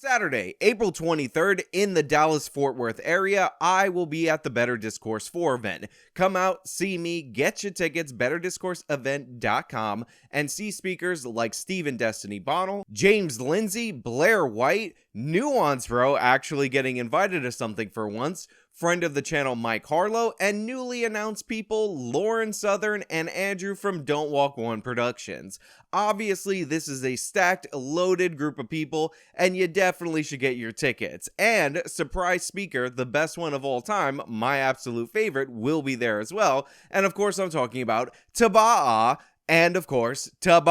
Saturday, April 23rd, in the Dallas-Fort Worth area, I will be at the Better Discourse 4 event. Come out, see me, get your tickets, betterdiscourseevent.com, and see speakers like Stephen Destiny Bonnell, James Lindsay, Blair White, Nuance Bro actually getting invited to something for once, friend of the channel Mike Harlow, and newly announced people Lauren Southern and Andrew from Don't Walk One Productions. Obviously, this is a stacked, loaded group of people, and you definitely should get your tickets. And surprise speaker, the best one of all time, my absolute favorite, will be there as well. And of course, I'm talking about Taba'a. And of course, Taba'a.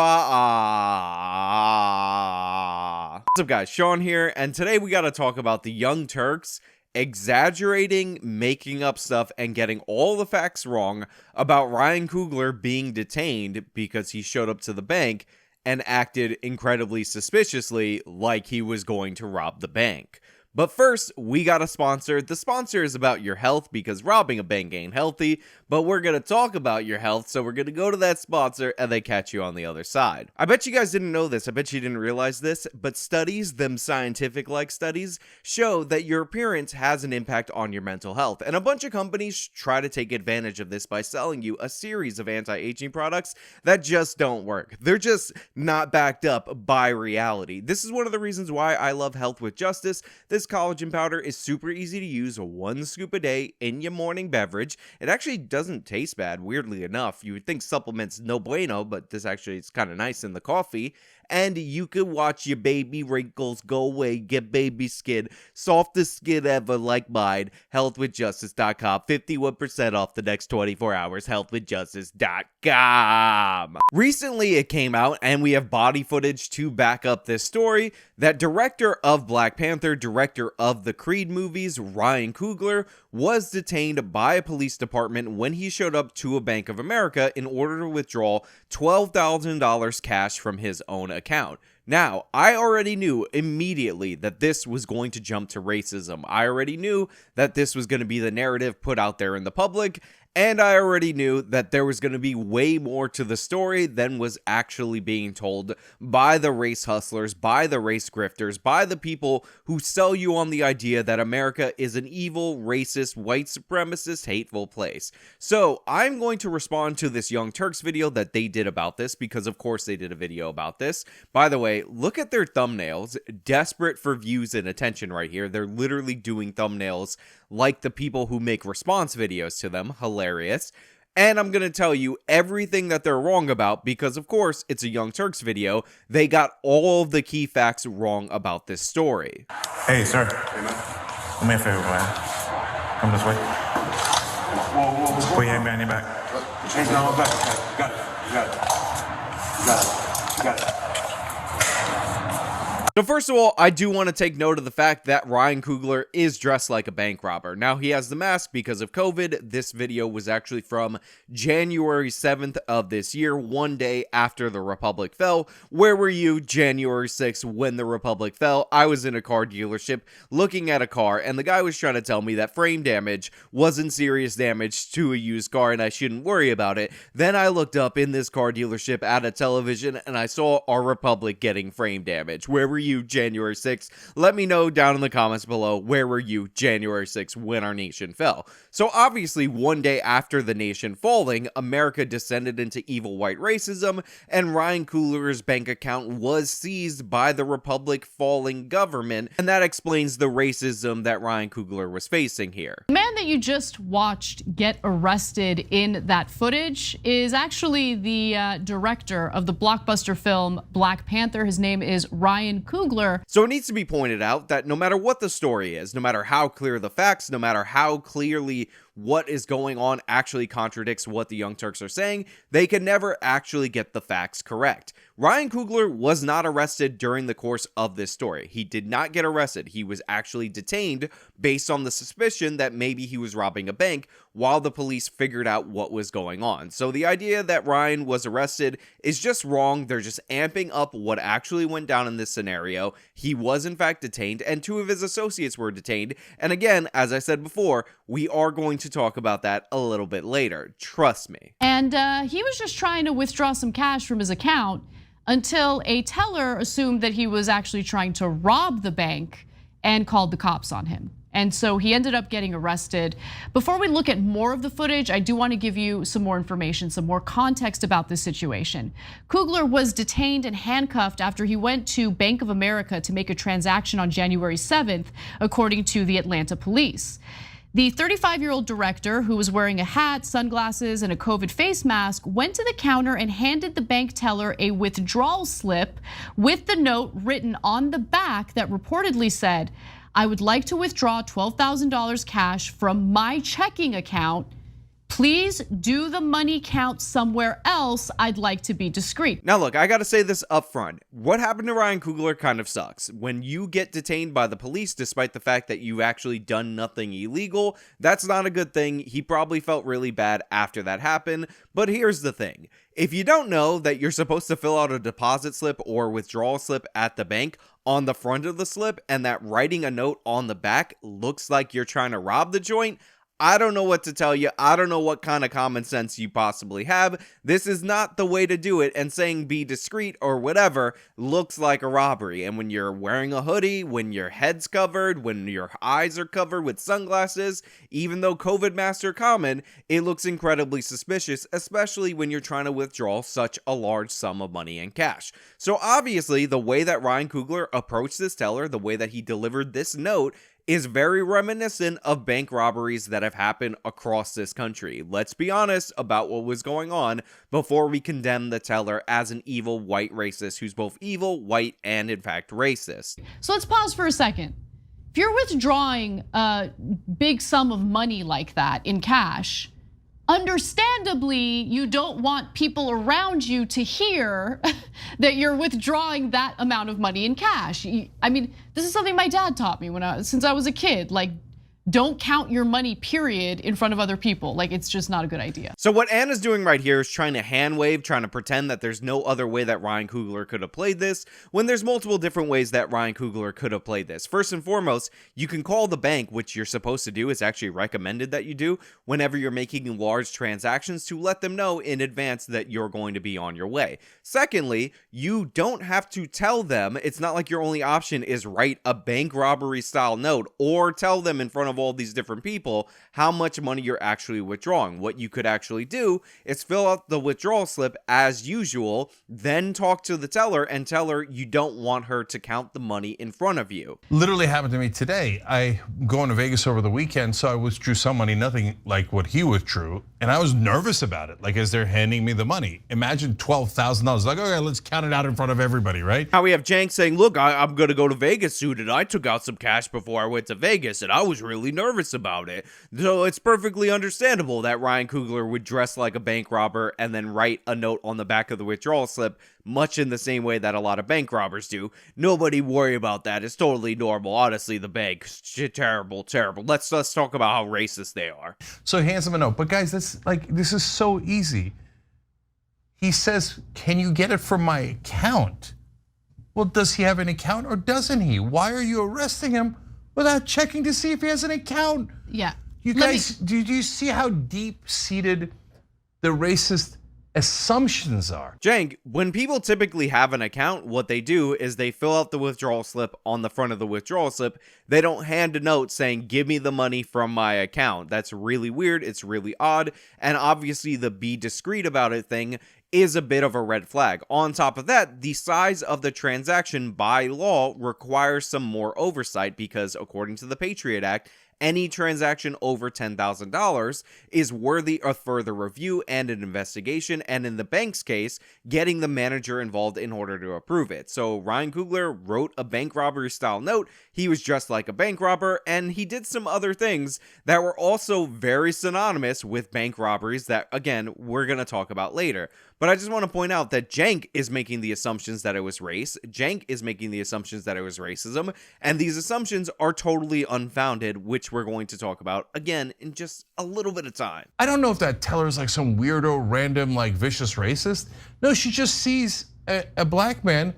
What's up guys, Sean here, and today we gotta talk about the Young Turks exaggerating, making up stuff, and getting all the facts wrong about Ryan Coogler being detained because he showed up to the bank and acted incredibly suspiciously like he was going to rob the bank. But first, we got a sponsor. The sponsor is about your health because robbing a bank ain't healthy, but we're going to talk about your health, so we're going to go to that sponsor and they catch you on the other side. I bet you guys didn't know this, I bet you didn't realize this, but studies, them scientific-like studies, show that your appearance has an impact on your mental health, and a bunch of companies try to take advantage of this by selling you a series of anti-aging products that just don't work. They're just not backed up by reality. This is one of the reasons why I love Health with Justice. This collagen powder is super easy to use, 1 scoop a day in your morning beverage. It actually doesn't taste bad, weirdly enough. You would think supplements no bueno, but this actually is kind of nice in the coffee. And you can watch your baby wrinkles go away, get baby skin, softest skin ever like mine. Healthwithjustice.com, 51% off the next 24 hours, healthwithjustice.com. Recently it came out, and we have body footage to back up this story, that director of Black Panther, director of the Creed movies, Ryan Coogler, was detained by a police department when he showed up to a Bank of America in order to withdraw $12,000 cash from his own account. Now, I already knew immediately that this was going to jump to racism. I already knew that this was going to be the narrative put out there in the public, and I already knew that there was going to be way more to the story than was actually being told by the race hustlers, by the race grifters, by the people who sell you on the idea that America is an evil, racist, white supremacist, hateful place. So I'm going to respond to this Young Turks video that they did about this, because of course they did a video about this. By the way, look at their thumbnails, desperate for views and attention right here. They're literally doing thumbnails like the people who make response videos to them. Hilarious. And I'm going to tell you everything that they're wrong about because, of course, it's a Young Turks video. They got all of the key facts wrong about this story. Hey, sir. Hey, man. Do me a favor, man. Come this way. Whoa. Put your hand behind your back. Change down my back. Got it. You got it. You got it. So first of all, I do want to take note of the fact that Ryan Coogler is dressed like a bank robber. Now, he has the mask because of COVID. This video was actually from January 7th of this year, one day after the Republic fell. Where were you January 6th when the Republic fell? I was in a car dealership looking at a car, and the guy was trying to tell me that frame damage wasn't serious damage to a used car and I shouldn't worry about it. Then I looked up in this car dealership at a television and I saw our Republic getting frame damage. Where were you January 6th? Let me know down in the comments below, where were you January 6th when our nation fell? So obviously, one day after the nation falling, America descended into evil white racism, and Ryan Coogler's bank account was seized by the Republic falling government, and that explains the racism that Ryan Coogler was facing here. The man that you just watched get arrested in that footage is actually the director of the blockbuster film Black Panther. His name is Ryan Coogler. So it needs to be pointed out that no matter what the story is, no matter how clear the facts, no matter how clearly what is going on actually contradicts what the Young Turks are saying, they can never actually get the facts correct. Ryan Coogler was not arrested during the course of this story. He did not get arrested. He was actually detained based on the suspicion that maybe he was robbing a bank while the police figured out what was going on. So the idea that Ryan was arrested is just wrong. They're just amping up what actually went down in this scenario. He was in fact detained, and 2 of his associates were detained. And again, as I said before, we are going to talk about that a little bit later. Trust me. And he was just trying to withdraw some cash from his account until a teller assumed that he was actually trying to rob the bank and called the cops on him. And so he ended up getting arrested. Before we look at more of the footage, I do want to give you some more information, some more context about this situation. Coogler was detained and handcuffed after he went to Bank of America to make a transaction on January 7th, according to the Atlanta police. The 35-year-old director, who was wearing a hat, sunglasses, and a COVID face mask, went to the counter and handed the bank teller a withdrawal slip with the note written on the back that reportedly said, "I would like to withdraw $12,000 cash from my checking account. Please do the money count somewhere else. I'd like to be discreet." Now look, I gotta say this up front. What happened to Ryan Coogler kind of sucks. When you get detained by the police despite the fact that you've actually done nothing illegal, that's not a good thing. He probably felt really bad after that happened. But here's the thing. If you don't know that you're supposed to fill out a deposit slip or withdrawal slip at the bank on the front of the slip, and that writing a note on the back looks like you're trying to rob the joint, I don't know what to tell you. I don't know what kind of common sense you possibly have. This is not the way to do it, and saying be discreet or whatever looks like a robbery. And when you're wearing a hoodie, when your head's covered, when your eyes are covered with sunglasses, even though COVID masks are common, it looks incredibly suspicious, especially when you're trying to withdraw such a large sum of money in cash. So obviously, the way that Ryan Coogler approached this teller, the way that he delivered this note, is very reminiscent of bank robberies that have happened across this country. Let's be honest about what was going on before we condemn the teller as an evil white racist who's both evil, white, and in fact racist. So let's pause for a second. If you're withdrawing a big sum of money like that in cash, understandably, you don't want people around you to hear that you're withdrawing that amount of money in cash. I mean, this is something my dad taught me since I was a kid. Like, don't count your money, period, in front of other people. Like, it's just not a good idea. So what Anna's doing right here is trying to hand wave, trying to pretend that there's no other way that Ryan Coogler could have played this, when there's multiple different ways that Ryan Coogler could have played this. First and foremost, you can call the bank, which you're supposed to do. It's actually recommended that you do whenever you're making large transactions, to let them know in advance that you're going to be on your way. Secondly, you don't have to tell them. It's not like your only option is write a bank robbery style note or tell them in front of all these different people how much money you're actually withdrawing. What you could actually do is fill out the withdrawal slip as usual, then talk to the teller and tell her you don't want her to count the money in front of you. Literally happened to me today. I going to Vegas over the weekend, so I withdrew some money, nothing like what he withdrew, and I was nervous about it, like as they're handing me the money. Imagine $12,000, like, okay, let's count it out in front of everybody, right? Now we have Jank saying, look, I'm gonna go to Vegas soon, and I took out some cash before I went to Vegas, and I was really nervous about it. So it's perfectly understandable that Ryan Coogler would dress like a bank robber and then write a note on the back of the withdrawal slip, much in the same way that a lot of bank robbers do. Nobody worry about that. It's totally normal. Honestly, the bank, terrible, terrible. Let's talk about how racist they are. So he hands him a note. But guys, this is so easy. He says, "Can you get it from my account?" Well, does he have an account or doesn't he? Why are you arresting him without checking to see if he has an account? Yeah. You guys, do you see how deep-seated the racist assumptions are? Jank, when people typically have an account, what they do is they fill out the withdrawal slip on the front of the withdrawal slip. They don't hand a note saying, give me the money from my account. That's really weird. It's really odd. And obviously the be discreet about it thing is a bit of a red flag. On top of that, the size of the transaction by law requires some more oversight because according to the Patriot Act, any transaction over $10,000 is worthy of further review and an investigation, and in the bank's case, getting the manager involved in order to approve it. So Ryan Coogler wrote a bank robbery style note. He was dressed like a bank robber, and he did some other things that were also very synonymous with bank robberies that, again, we're going to talk about later. But I just want to point out that Jank is making the assumptions that it was race. Jank is making the assumptions that it was racism. And these assumptions are totally unfounded, which we're going to talk about again in just a little bit of time. I don't know if that teller is like some weirdo, random, like vicious racist. No, she just sees a black man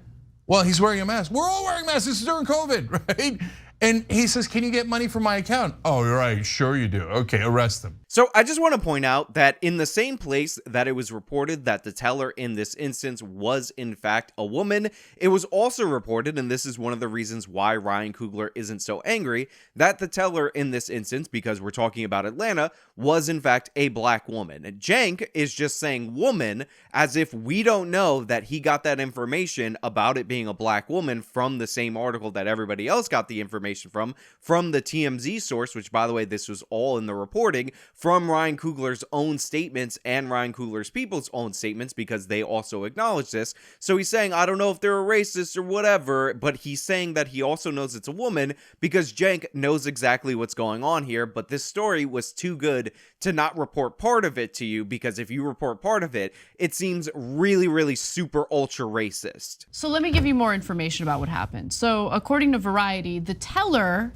while he's wearing a mask. We're all wearing masks. This is during COVID, right? And he says, can you get money from my account? Oh, you're right. Sure you do. Okay, arrest him. So I just want to point out that in the same place that it was reported that the teller in this instance was in fact a woman, it was also reported, and this is one of the reasons why Ryan Coogler isn't so angry, that the teller in this instance, because we're talking about Atlanta, was in fact a black woman. Jank is just saying woman as if we don't know that he got that information about it being a black woman from the same article that everybody else got the information from the TMZ source, which by the way, this was all in the reporting, from Ryan Coogler's own statements and Ryan Coogler's people's own statements, because they also acknowledge this. So he's saying, I don't know if they're a racist or whatever, but he's saying that he also knows it's a woman because Jank knows exactly what's going on here, but this story was too good to not report part of it to you, because if you report part of it, it seems really, really super ultra racist. So let me give you more information about what happened. So according to Variety, the teller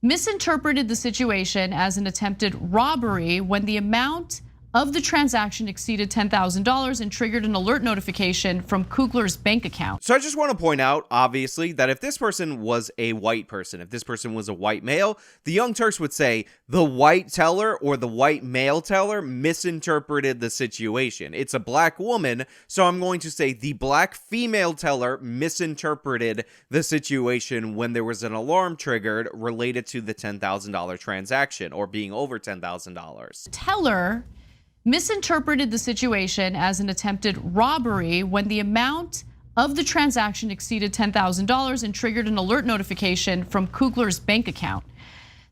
misinterpreted the situation as an attempted robbery when the amount of the transaction exceeded $10,000 and triggered an alert notification from Coogler's bank account. So I just want to point out, obviously, that if this person was a white person, if this person was a white male, the Young Turks would say the white teller or the white male teller misinterpreted the situation. It's a black woman, so I'm going to say the black female teller misinterpreted the situation when there was an alarm triggered related to the $10,000 transaction or being over $10,000. Teller misinterpreted the situation as an attempted robbery when the amount of the transaction exceeded $10,000 and triggered an alert notification from Coogler's bank account.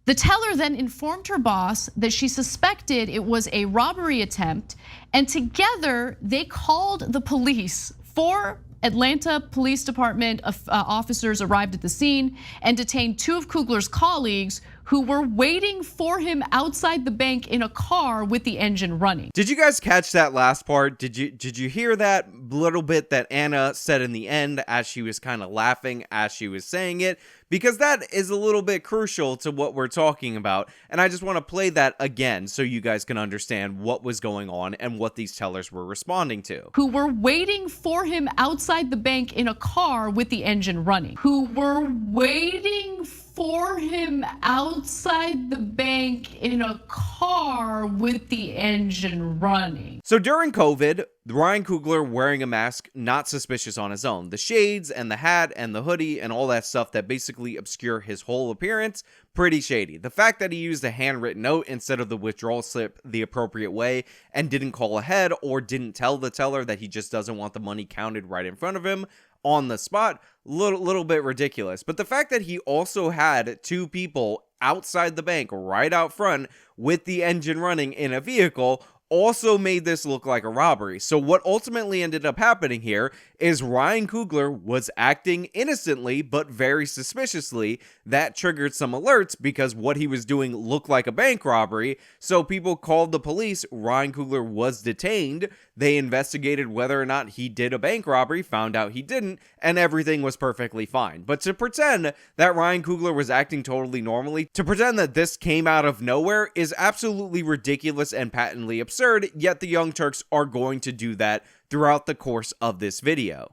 The teller then informed her boss that she suspected it was a robbery attempt, and together they called the police. 4 Atlanta Police Department officers arrived at the scene and detained 2 of Coogler's colleagues who were waiting for him outside the bank in a car with the engine running. Did you guys catch that last part? Did you hear that little bit that Anna said in the end as she was kind of laughing as she was saying it? Because that is a little bit crucial to what we're talking about. And I just want to play that again so you guys can understand what was going on and what these tellers were responding to. Who were waiting for him outside the bank in a car with the engine running. Who were waiting for him outside the bank in a car with the engine running. So during COVID, Ryan Coogler wearing a mask, not suspicious on his own. The shades and the hat and the hoodie and all that stuff that basically obscure his whole appearance, pretty shady. The fact that he used a handwritten note instead of the withdrawal slip the appropriate way and didn't call ahead or didn't tell the teller that he just doesn't want the money counted right in front of him on the spot, little bit ridiculous. But the fact that he also had 2 people outside the bank right out front with the engine running in a vehicle also made this look like a robbery. So what ultimately ended up happening here is Ryan Coogler was acting innocently but very suspiciously. That triggered some alerts because what he was doing looked like a bank robbery. So people called the police. Ryan Coogler was detained. They investigated whether or not he did a bank robbery, found out he didn't, and everything was perfectly fine. But to pretend that Ryan Coogler was acting totally normally, to pretend that this came out of nowhere is absolutely ridiculous and patently absurd, yet the Young Turks are going to do that throughout the course of this video.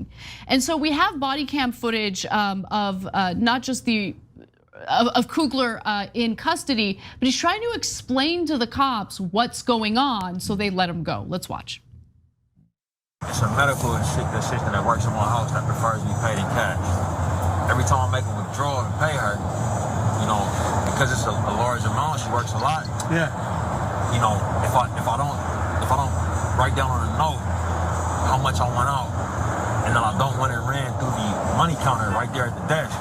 And so we have body cam footage of not just of Coogler in custody, but he's trying to explain to the cops what's going on, so they let him go. Let's watch. It's a medical assistant that works in my house that prefers to be paid in cash. Every time I make a withdrawal and pay her, you know, because it's a large amount, she works a lot. Yeah. You know, if I don't write down on a note how much I went out, and then I don't want it ran through the money counter right there at the desk,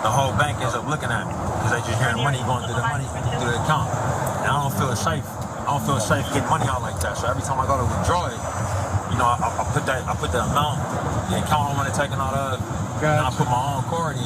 the whole bank ends up looking at me because they just hearing money going through the account, and I don't feel safe. I don't feel safe getting money out like that. So every time I go to withdraw it, you know, I put the amount, the account I want it taken out of, and I put my own card in,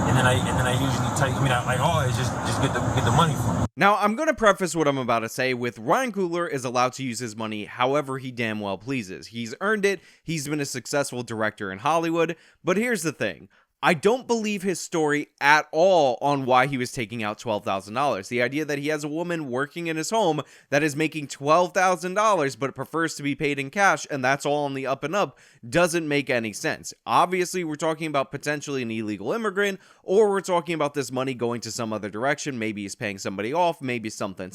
and then they usually take me out like, oh, it's just get the money from me. Now, I'm going to preface what I'm about to say with Ryan Coogler is allowed to use his money however he damn well pleases. He's earned it. He's been a successful director in Hollywood. But here's the thing. I don't believe his story at all on why he was taking out $12,000. The idea that he has a woman working in his home that is making $12,000 but prefers to be paid in cash, and that's all on the up and up, doesn't make any sense. Obviously, we're talking about potentially an illegal immigrant, or we're talking about this money going to some other direction. Maybe he's paying somebody off, maybe something.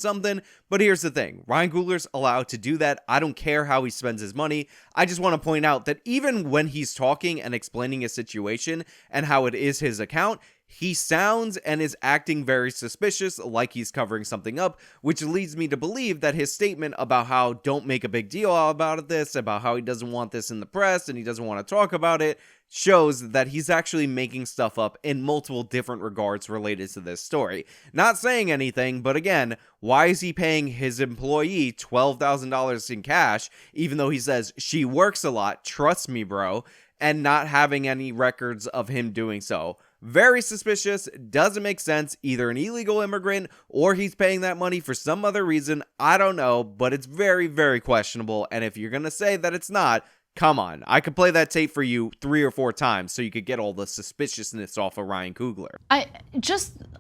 But here's the thing. Ryan Coogler's allowed to do that. I don't care how he spends his money. I just want to point out that even when he's talking and explaining a situation and how it is his account, he sounds and is acting very suspicious, like he's covering something up, which leads me to believe that his statement about how don't make a big deal about this, about how he doesn't want this in the press and he doesn't want to talk about it, shows that he's actually making stuff up in multiple different regards related to this story. Not saying anything, but again, why is he paying his employee $12,000 in cash, even though he says she works a lot, trust me bro, and not having any records of him doing so? Very suspicious, doesn't make sense, either an illegal immigrant or he's paying that money for some other reason, I don't know, but it's very, very questionable, and if you're gonna say that it's not, come on, I could play that tape for you 3 or 4 times so you could get all the suspiciousness off of Ryan Coogler.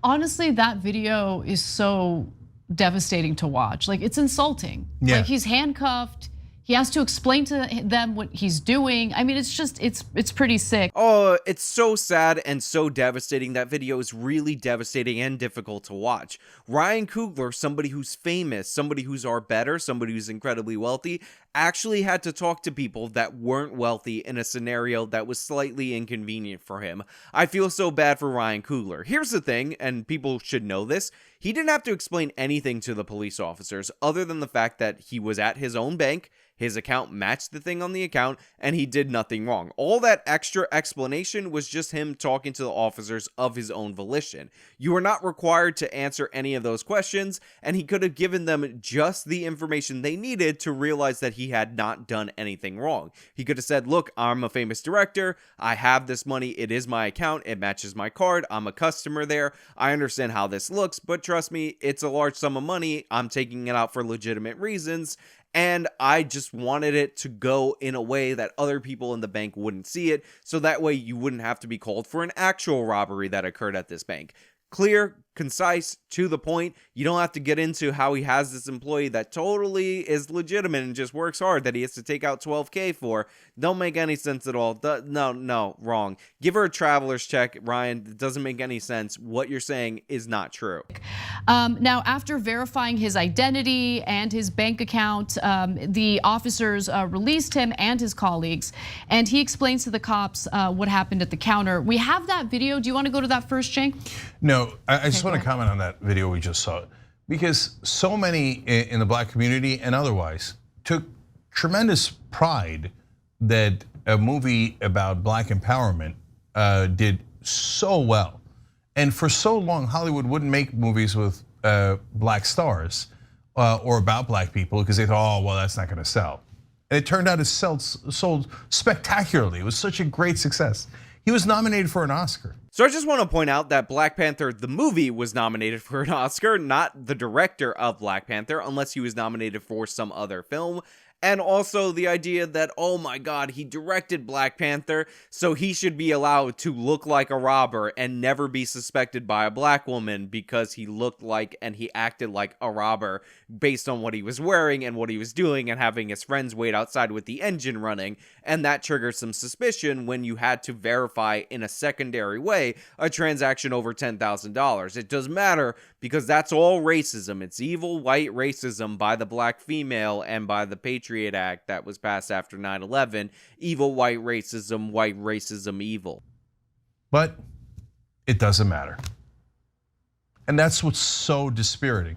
Honestly, that video is so devastating to watch. Like, it's insulting. Yeah. Like, he's handcuffed. He has to explain to them what he's doing. I mean, it's pretty sick. Oh, it's so sad and so devastating. That video is really devastating and difficult to watch. Ryan Coogler, somebody who's famous, somebody who's our better, somebody who's incredibly wealthy, actually had to talk to people that weren't wealthy in a scenario that was slightly inconvenient for him. I feel so bad for Ryan Coogler. Here's the thing, and people should know this, he didn't have to explain anything to the police officers other than the fact that he was at his own bank, his account matched the thing on the account, and he did nothing wrong. All that extra explanation was just him talking to the officers of his own volition. You are not required to answer any of those questions, and he could have given them just the information they needed to realize that he had not done anything wrong. He could have said, look, I'm a famous director, I have this money, it is my account, it matches my card, I'm a customer there, I understand how this looks, but trust me, it's a large sum of money, I'm taking it out for legitimate reasons, and I just wanted it to go in a way that other people in the bank wouldn't see it, so that way you wouldn't have to be called for an actual robbery that occurred at this bank. Clear, concise, to the point. You don't have to get into how he has this employee that totally is legitimate and just works hard that he has to take out $12K for. Don't make any sense at all. No, wrong. Give her a traveler's check, Ryan. It doesn't make any sense. What you're saying is not true. Now, after verifying his identity and his bank account, the officers released him and his colleagues, and he explains to the cops what happened at the counter. We have that video. Do you want to go to that first, Jake? No, I just want to comment on that video we just saw, because so many in the black community and otherwise took tremendous pride that a movie about black empowerment did so well. And for so long, Hollywood wouldn't make movies with black stars or about black people because they thought, oh, well, that's not gonna sell. And it turned out it sold spectacularly. It was such a great success. He was nominated for an Oscar. So I just want to point out that Black Panther, the movie, was nominated for an Oscar, not the director of Black Panther, unless he was nominated for some other film. And also the idea that, oh my god, he directed Black Panther, so he should be allowed to look like a robber and never be suspected by a black woman because he looked like and he acted like a robber based on what he was wearing and what he was doing and having his friends wait outside with the engine running. And that triggered some suspicion when you had to verify in a secondary way a transaction over $10,000. It doesn't matter because that's all racism. It's evil white racism by the black female and by the Patriot Act that was passed after 9/11. Evil white racism, evil. But it doesn't matter. And that's what's so dispiriting.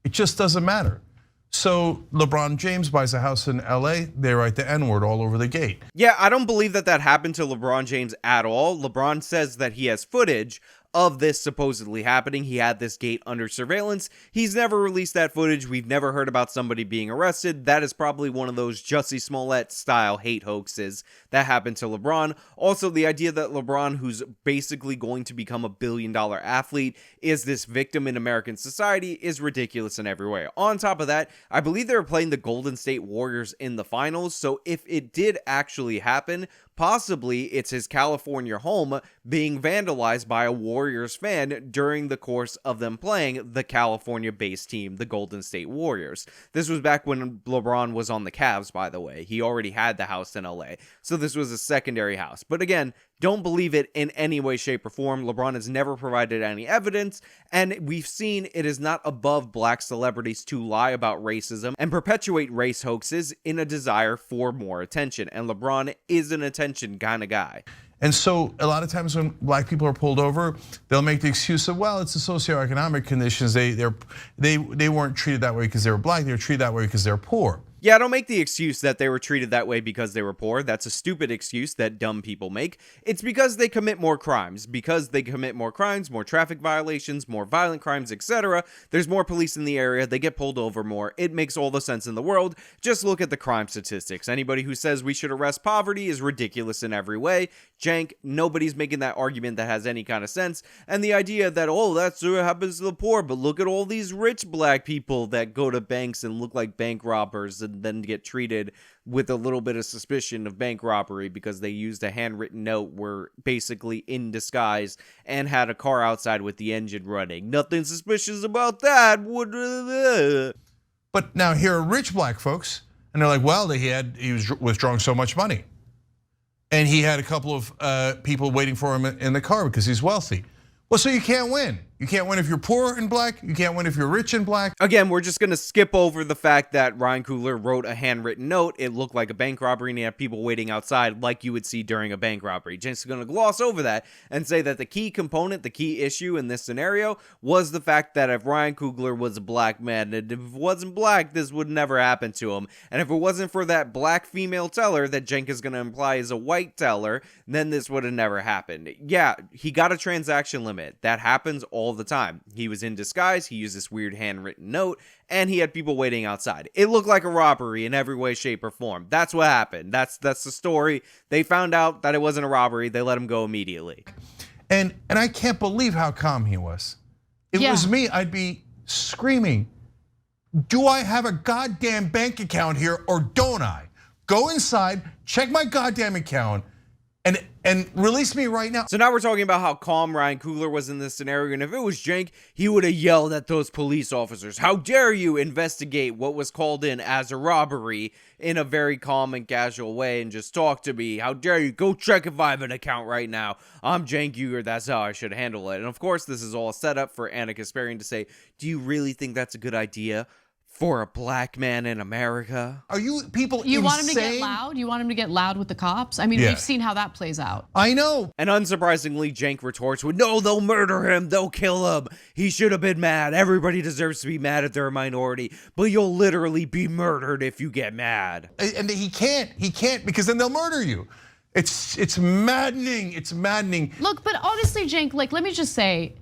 It just doesn't matter. So LeBron James buys a house in LA, they write the N-word all over the gate. Yeah, I don't believe that happened to LeBron James at all. LeBron says that he has footage of this supposedly happening. He had this gate under surveillance. He's never released that footage. We've never heard about somebody being arrested. That is probably one of those Jussie Smollett style hate hoaxes that happened to LeBron. Also, the idea that LeBron, who's basically going to become $1 billion athlete, is this victim in American society is ridiculous in every way. On top of that, I believe they were playing the Golden State Warriors in the finals. So if it did actually happen, Possibly it's his California home being vandalized by a Warriors fan during the course of them playing the California-based team, the Golden State Warriors. This was back when LeBron was on the Cavs, by the way. He already had the house in LA, so this was a secondary house. But again, don't believe it in any way, shape, or form. LeBron has never provided any evidence, and we've seen it is not above black celebrities to lie about racism and perpetuate race hoaxes in a desire for more attention. And LeBron is an attention kind of guy. And so a lot of times when black people are pulled over, they'll make the excuse of, well, it's the socioeconomic conditions. They weren't treated that way because they were black. They were treated that way because they're poor. Yeah, don't make the excuse that they were treated that way because they were poor. That's a stupid excuse that dumb people make. It's because they commit more crimes. Because they commit more crimes, more traffic violations, more violent crimes, etc. There's more police in the area. They get pulled over more. It makes all the sense in the world. Just look at the crime statistics. Anybody who says we should arrest poverty is ridiculous in every way. Jank, nobody's making that argument that has any kind of sense. And the idea that, oh, that's what happens to the poor, but look at all these rich black people that go to banks and look like bank robbers and then get treated with a little bit of suspicion of bank robbery because they used a handwritten note, were basically in disguise, and had a car outside with the engine running. Nothing suspicious about that. But now here are rich black folks, and they're like, well, he was withdrawing so much money. And he had a couple of people waiting for him in the car because he's wealthy. Well, so you can't win. You can't win if you're poor and black. You can't win if you're rich and black. Again, we're just going to skip over the fact that Ryan Coogler wrote a handwritten note. It looked like a bank robbery and he had people waiting outside like you would see during a bank robbery. James is going to gloss over that and say that the key component, the key issue in this scenario was the fact that if Ryan Coogler was a black man, and if it wasn't black, this would never happen to him. And if it wasn't for that black female teller that Jenk is going to imply is a white teller, then this would have never happened. Yeah, he got a transaction limit. That happens all the time. He was in disguise, he used this weird handwritten note, and he had people waiting outside. It looked like a robbery in every way, shape, or form. That's what happened. That's the story. They found out that it wasn't a robbery. They let him go immediately. And I can't believe how calm he was. If it was me, I'd be screaming, do I have a goddamn bank account here or don't I? Go inside, check my goddamn account, and release me right now. So now we're talking about how calm Ryan Coogler was in this scenario, and if it was Jank, he would have yelled at those police officers, how dare you investigate what was called in as a robbery in a very calm and casual way and just talk to me. How dare you? Go check if I have an account right now. I'm Jank Coogler, that's how I should handle it. And of course, this is all set up for Anna Kasparian to say, do you really think that's a good idea for a black man in America? Are you people insane? You want him to get loud? You want him to get loud with the cops? I mean, we've seen how that plays out. I know. And unsurprisingly, Jank retorts with, no, they'll murder him. They'll kill him. He should have been mad. Everybody deserves to be mad if they're a minority, but you'll literally be murdered if you get mad. And he can't because then they'll murder you. It's maddening. It's maddening. Look, but honestly, Jank, like, let me just say,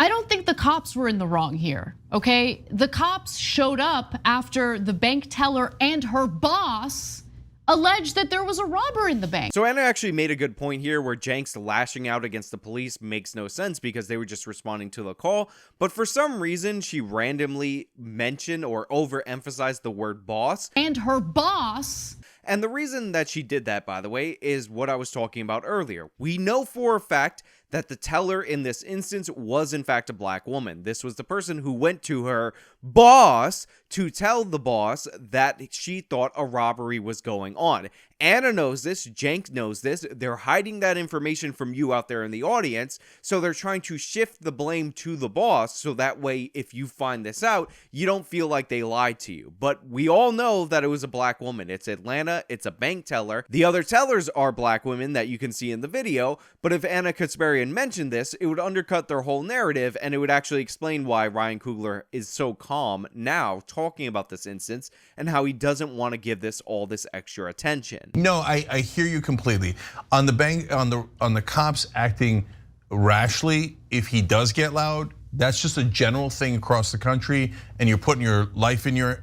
I don't think the cops were in the wrong here, okay? The cops showed up after the bank teller and her boss alleged that there was a robber in the bank. So Anna actually made a good point here where Jank's lashing out against the police makes no sense because they were just responding to the call. But for some reason, she randomly mentioned or overemphasized the word boss. And her boss. And the reason that she did that, by the way, is what I was talking about earlier. We know for a fact that the teller in this instance was in fact a black woman. This was the person who went to her boss to tell the boss that she thought a robbery was going on. Anna knows this, Jank knows this, they're hiding that information from you out there in the audience, so they're trying to shift the blame to the boss, so that way if you find this out, you don't feel like they lied to you. But we all know that it was a black woman. It's Atlanta, it's a bank teller. The other tellers are black women that you can see in the video, but if Anna Kasparian mentioned this, it would undercut their whole narrative, and it would actually explain why Ryan Coogler is so calm now talking about this instance and how he doesn't want to give this all this extra attention. No, I hear you completely. On the bank, on the cops acting rashly, if he does get loud, that's just a general thing across the country, and you're putting your life in your,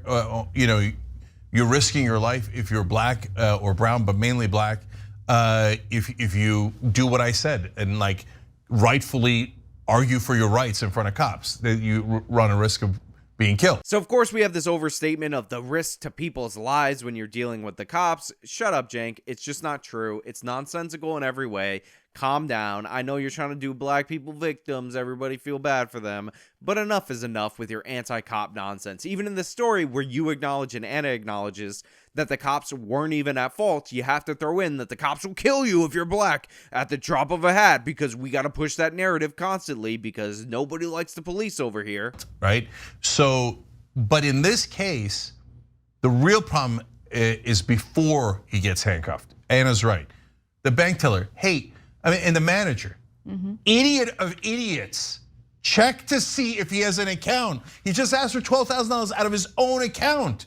you're risking your life if you're black or brown, but mainly black. If you do what I said and like rightfully argue for your rights in front of cops, that you run a risk of being killed. So of course we have this overstatement of the risk to people's lives when you're dealing with the cops. Shut up, Cenk. It's just not true. It's nonsensical in every way. Calm down. I know you're trying to do black people victims. Everybody feel bad for them. But enough is enough with your anti-cop nonsense. Even in this story where you acknowledge and Anna acknowledges that the cops weren't even at fault, you have to throw in that the cops will kill you if you're black at the drop of a hat, because we got to push that narrative constantly because nobody likes the police over here. Right? So, but in this case, the real problem is before he gets handcuffed. Anna's right. The bank teller, and the manager, idiot of idiots, check to see if he has an account. He just asked for $12,000 out of his own account.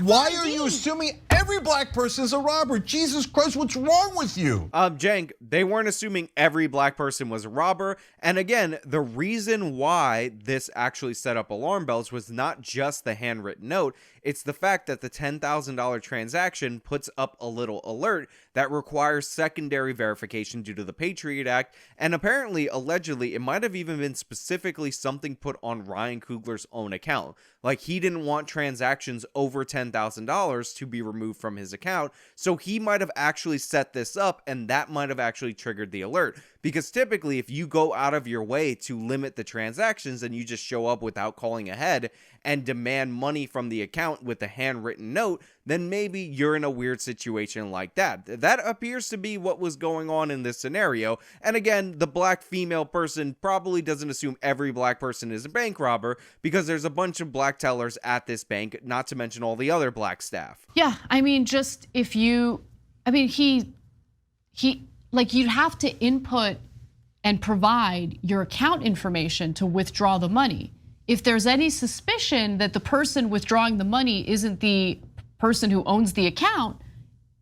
Why are you assuming every black person is a robber? Jesus Christ, what's wrong with you? Cenk, they weren't assuming every black person was a robber. And again, the reason why this actually set up alarm bells was not just the handwritten note. It's the fact that the $10,000 transaction puts up a little alert that requires secondary verification due to the Patriot Act. And apparently, allegedly, it might have even been specifically something put on Ryan Coogler's own account. Like, he didn't want transactions over $10,000 to be removed from his account. So he might have actually set this up, and that might have actually triggered the alert. Because typically, if you go out of your way to limit the transactions and you just show up without calling ahead and demand money from the account with a handwritten note, then maybe you're in a weird situation like that. That appears to be what was going on in this scenario. And again, the black female person probably doesn't assume every black person is a bank robber, because there's a bunch of black tellers at this bank, not to mention all the other black staff. Yeah, I mean, just if you, I mean, like, you'd have to input and provide your account information to withdraw the money. If there's any suspicion that the person withdrawing the money isn't the person who owns the account,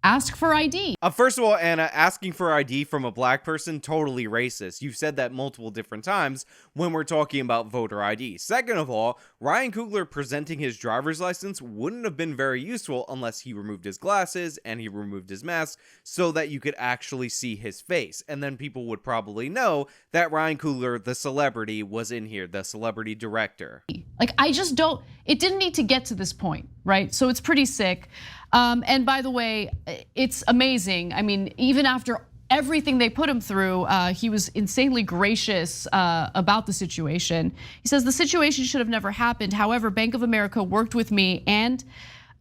ask for ID. First of all, Anna, asking for ID from a black person, totally racist. You've said that multiple different times when we're talking about voter ID. Second of all, Ryan Coogler presenting his driver's license wouldn't have been very useful unless he removed his glasses and he removed his mask so that you could actually see his face. And then people would probably know that Ryan Coogler, the celebrity, was in here, the celebrity director. Like, I just don't, it didn't need to get to this point, right? So it's pretty sick. And by the way, it's amazing. I mean, even after everything they put him through, he was insanely gracious about the situation. He says, the situation should have never happened. However, Bank of America worked with me and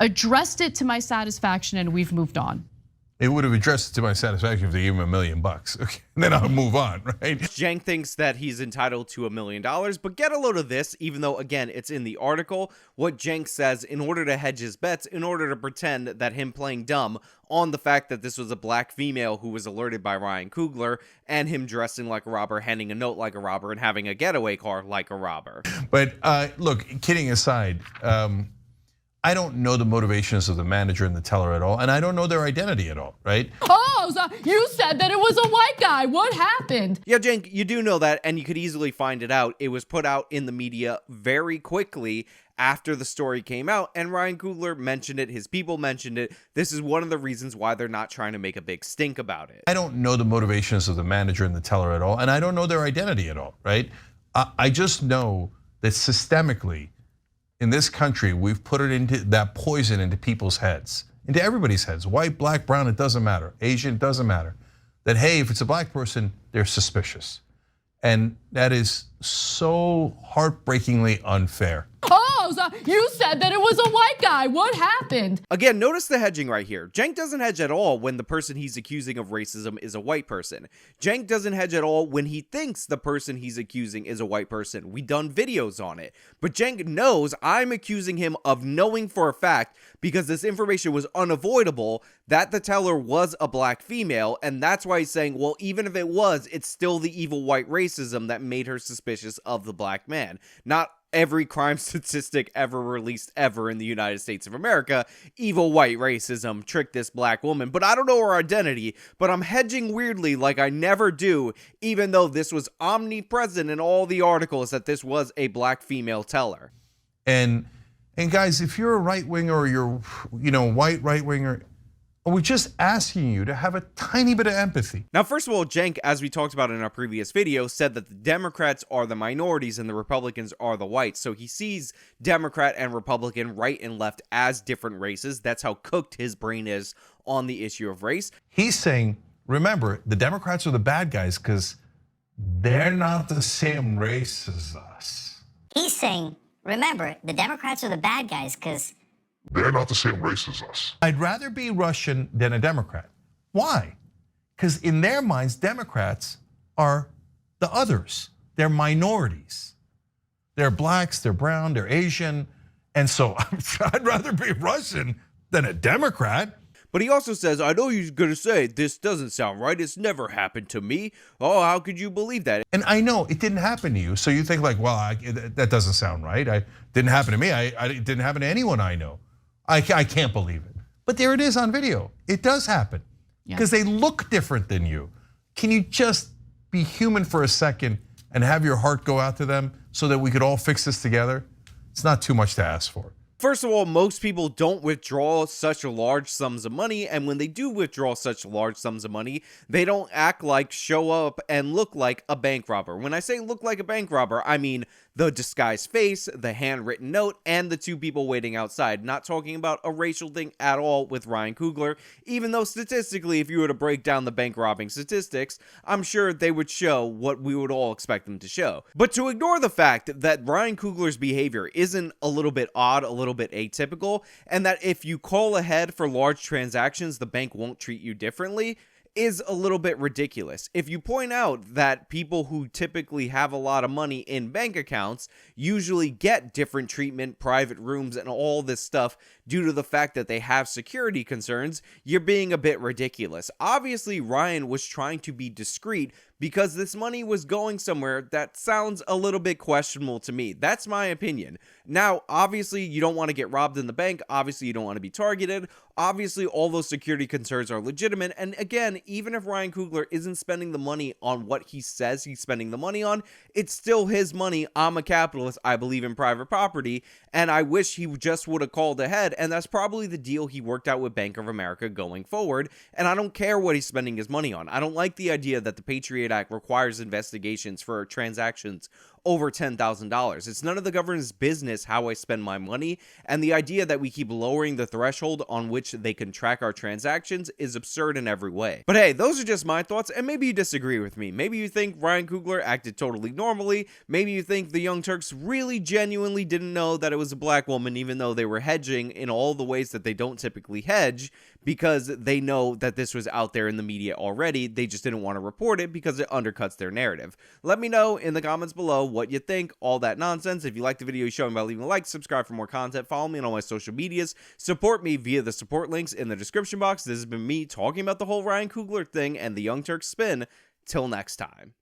addressed it to my satisfaction, and we've moved on. It would have addressed it to my satisfaction if they gave him $1 million. Okay, and then I'll move on, right? Cenk thinks that he's entitled to $1 million, but get a load of this, even though, again, it's in the article, what Cenk says in order to hedge his bets, in order to pretend that him playing dumb on the fact that this was a black female who was alerted by Ryan Coogler, and him dressing like a robber, handing a note like a robber, and having a getaway car like a robber. But look, kidding aside, I don't know the motivations of the manager and the teller at all, and I don't know their identity at all, right? Oh, so you said that it was a white guy. What happened? Yeah, Cenk, you do know that, and you could easily find it out. It was put out in the media very quickly after the story came out, and Ryan Coogler mentioned it, his people mentioned it. This is one of the reasons why they're not trying to make a big stink about it. I don't know the motivations of the manager and the teller at all, and I don't know their identity at all, right? I just know that systemically, in this country, we've put it into that poison into people's heads, into everybody's heads, white, black, brown, it doesn't matter, Asian, it doesn't matter. That, hey, if it's a black person, they're suspicious. And that is so heartbreakingly unfair. Oh, so you said that it was a white guy. What happened? Again, notice the hedging right here. Cenk doesn't hedge at all when the person he's accusing of racism is a white person. Cenk doesn't hedge at all when he thinks the person he's accusing is a white person. We've done videos on it. But Cenk knows I'm accusing him of knowing for a fact, because this information was unavoidable, that the teller was a black female, and that's why he's saying, well, even if it was, it's still the evil white racism that made her suspicious of the black man. Not every crime statistic ever released ever in the United States of America, evil white racism tricked this black woman. But I don't know her identity, but I'm hedging weirdly like I never do, even though this was omnipresent in all the articles that this was a black female teller. And guys, if you're a right winger or you're white right winger, We're just asking you to have a tiny bit of empathy. Now, first of all, Cenk, as we talked about in our previous video, said that the Democrats are the minorities and the Republicans are the whites. So he sees Democrat and Republican, right and left, as different races. That's how cooked his brain is on the issue of race. He's saying, remember, the Democrats are the bad guys because they're not the same race as us. He's saying, remember, the Democrats are the bad guys because they're not the same race as us. I'd rather be Russian than a Democrat. Why? Because in their minds, Democrats are the others. They're minorities. They're blacks, they're brown, they're Asian. And so I'd rather be Russian than a Democrat. But he also says, I know you're going to say, this doesn't sound right. It's never happened to me. Oh, how could you believe that? And I know it didn't happen to you. So you think like, well, that doesn't sound right. It didn't happen to me. It didn't happen to anyone I know. I can't believe it. But there it is on video. It does happen because they look different than you. Can you just be human for a second and have your heart go out to them so that we could all fix this together? It's not too much to ask for. First of all, most people don't withdraw such large sums of money, and when they do withdraw such large sums of money, they don't act like, show up, and look like a bank robber. When I say look like a bank robber, I mean the disguised face, the handwritten note, and the two people waiting outside. Not talking about a racial thing at all with Ryan Coogler, even though statistically, if you were to break down the bank robbing statistics, I'm sure they would show what we would all expect them to show. But to ignore the fact that Ryan Coogler's behavior isn't a little bit odd, a little bit atypical, and that if you call ahead for large transactions, the bank won't treat you differently, is a little bit ridiculous. If you point out that people who typically have a lot of money in bank accounts usually get different treatment, private rooms, and all this stuff due to the fact that they have security concerns, you're being a bit ridiculous. Obviously, Ryan was trying to be discreet because this money was going somewhere that sounds a little bit questionable to me. That's my opinion. Now, obviously, you don't want to get robbed in the bank. Obviously, you don't want to be targeted. Obviously, all those security concerns are legitimate. And again, even if Ryan Coogler isn't spending the money on what he says he's spending the money on, it's still his money. I'm a capitalist. I believe in private property. And I wish he just would have called ahead. And that's probably the deal he worked out with Bank of America going forward. And I don't care what he's spending his money on. I don't like the idea that the Patriot Act requires investigations for transactions over $10,000. It's none of the government's business how I spend my money, and the idea that we keep lowering the threshold on which they can track our transactions is absurd in every way. But hey, those are just my thoughts, and maybe you disagree with me. Maybe you think Ryan Coogler acted totally normally. Maybe you think the Young Turks really genuinely didn't know that it was a black woman, even though they were hedging in all the ways that they don't typically hedge, because they know that this was out there in the media already. They just didn't want to report it because it undercuts their narrative. Let me know in the comments below what you think, all that nonsense. If you liked the video, show me by leaving a like, subscribe for more content, follow me on all my social medias, support me via the support links in the description box. This has been me talking about the whole Ryan Coogler thing and the Young Turks spin. Till next time.